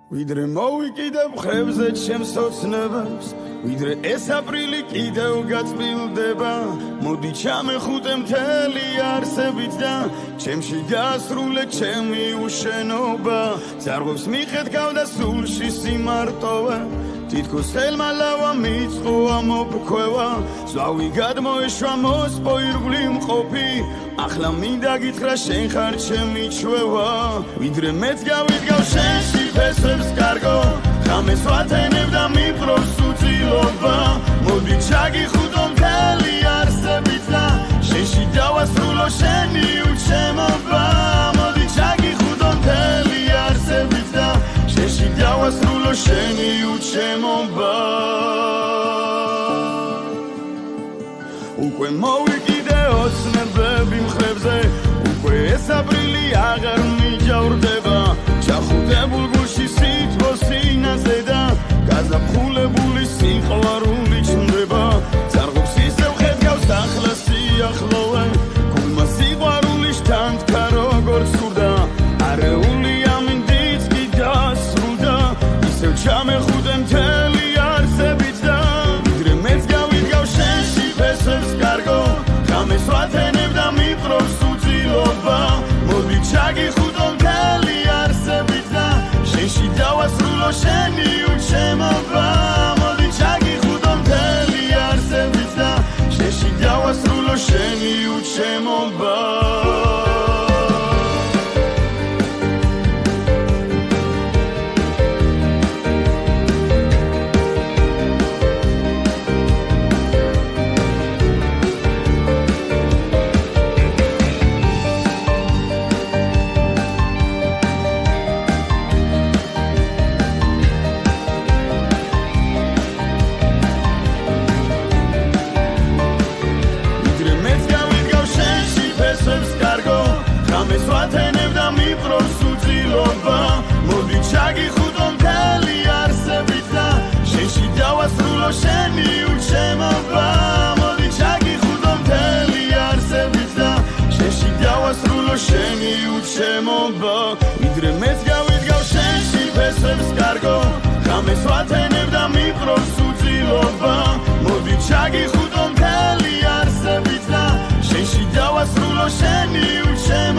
ვიდრე მოვიკიდებ ხებზე ჩემს ოცნებას ვიდრე ეს აპრილი კიდევ გაწმილდება მოდი ჩამეხუტე მთელი არსებით და ჩემში გასრულე ჩემი უშენობა ძარღვებს მიყეთქავ და სულში სიმარტოვე თითქოს ელმალავა მიწყოა მოფქვევა ზვავი გადმოეშვა მოსპო ირგვლი მყოფი ახლა მინდა გითხრა შენ ხარ ჩემი ჩვევა ვიდრე მეც გავიდგავ შენში ფესვებს კარგო ხამეს ვათენებ და მიპრობს უწილობა მოდი ჩაგიხუტო მთელი არსებით და შენში დავასრულო შენი უჩემობა მოდი ჩაგიხუტო მთელი არსებით და შენში დავასრულო შენი უჩემობა უკვე მოვიკიდე ოცნებები მხრებზე უკვე ეს აპრილი აღარ მიჯავრდება ჩახუტებულ გულში სითბო სინაზე და გაზაფხულებული სიყვარული ჩნდება ძარღვებს ისევ ხედავს ახლა სიახლოვე გულმა სიყვარული შთანთქა როგორც სურდა არეული ამინდიც კი დასრულდა ისევ ჩამეხუტე მთელი არსებით და ვიდრე მეც გავიდგავ შენში ფესვებს კარგო ხამეს ვათენებ და მიპრობს უწილობა მოდი ჩაგიხუტო მთელი არსებით და შენში დავასრულო შენი უჩემობა მოდი ჩაგიხუტო მთელი არსებით და შენში დავასრულო შენი უჩემობა ვათენებ და მიპრობს უწილობა მოდი ჩაგიხუტო მთელი არსებით და შენში დავასრულო შენი უჩემობა მოდი ჩაგიხუტო მთელი არსებით და შენში დავასრულო შენი უჩემობა ვიდრე მეც გავიდგავ შენში ფესვებს კარგო ხამეს ვათენებ და მიპრობს უწილობა მოდი ჩაგიხუტო მთელი არსებით და შენში დავასრულო შენი უჩემობა